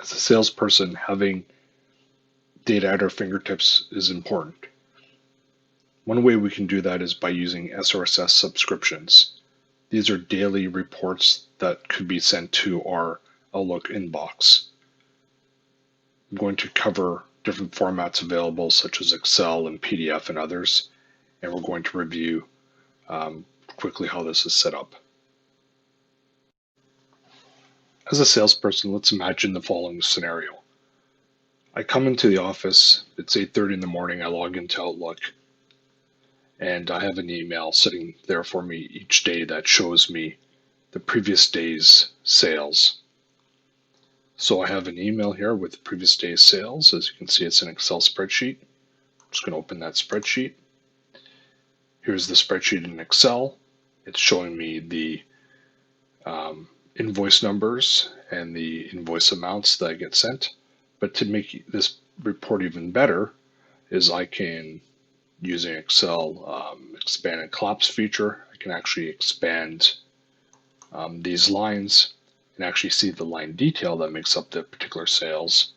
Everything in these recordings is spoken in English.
As a salesperson, having data at our fingertips is important. One way we can do that is by using SSRS subscriptions. These are daily reports that could be sent to our Outlook inbox. I'm going to cover different formats available, such as Excel and PDF and others, and we're going to review quickly how this is set up. As a salesperson, let's imagine the following scenario. I come into the office, it's 8:30 in the morning, I log into Outlook, and I have an email sitting there for me each day that shows me the previous day's sales. So I have an email here with the previous day's sales. As you can see, it's an Excel spreadsheet. I'm just going to open that spreadsheet. Here's the spreadsheet in Excel. It's showing me the invoice numbers and the invoice amounts that get sent. But to make this report even better is I can, using Excel, expand and collapse feature. I can actually expand these lines and actually see the line detail that makes up the particular sales.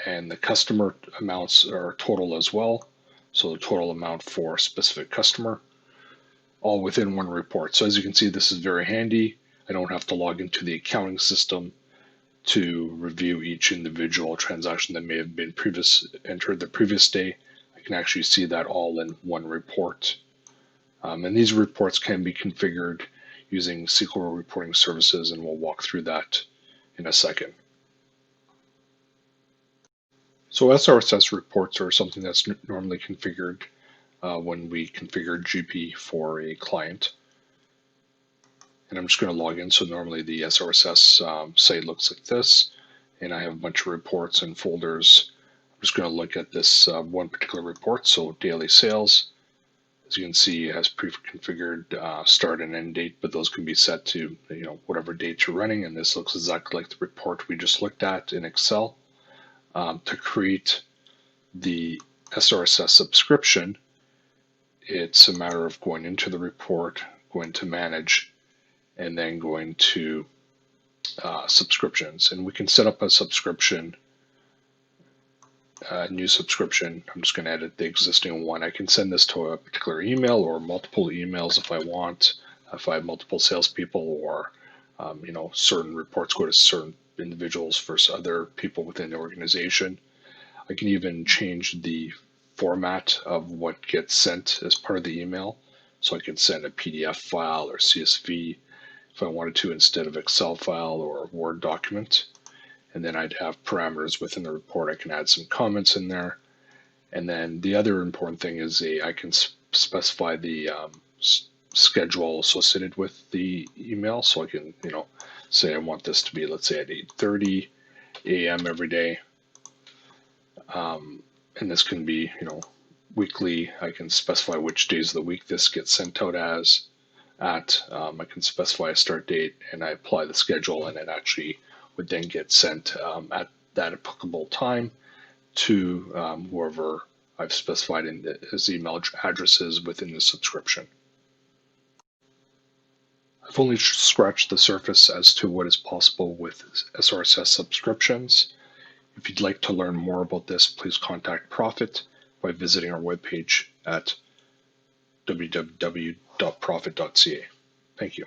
And the customer amounts are total as well. So the total amount for a specific customer, all within one report. So as you can see, this is very handy. I don't have to log into the accounting system to review each individual transaction that may have been entered the previous day. I can actually see that all in one report. And these reports can be configured using SQL reporting services, and we'll walk through that in a second. So SSRS reports are something that's normally configured when we configure GP for a client. And I'm just going to log in. So normally the SSRS site looks like this, and I have a bunch of reports and folders. I'm just going to look at this one particular report. So daily sales, as you can see, it has pre-configured start and end date, but those can be set to whatever date you're running. And this looks exactly like the report we just looked at in Excel. To create the SSRS subscription, it's a matter of going into the report, going to manage, and then going to subscriptions. And we can set up a subscription, new subscription. I'm just going to edit the existing one. I can send this to a particular email or multiple emails if I want, if I have multiple salespeople, or certain reports go to certain individuals versus other people within the organization. I can even change the format of what gets sent as part of the email. So I can send a PDF file or CSV if I wanted to, instead of Excel file or a Word document. And then I'd have parameters within the report. I can add some comments in there. And then the other important thing is I can specify the schedule associated with the email. So I can, say I want this to be, let's say, at 8:30 a.m. every day. And this can be, weekly. I can specify which days of the week this gets sent out at. I can specify a start date, and I apply the schedule, and it actually would then get sent at that applicable time to whoever I've specified as email addresses within the subscription. I've only scratched the surface as to what is possible with SSRS subscriptions. If you'd like to learn more about this, please contact Profit by visiting our webpage at www.profit.ca. Thank you.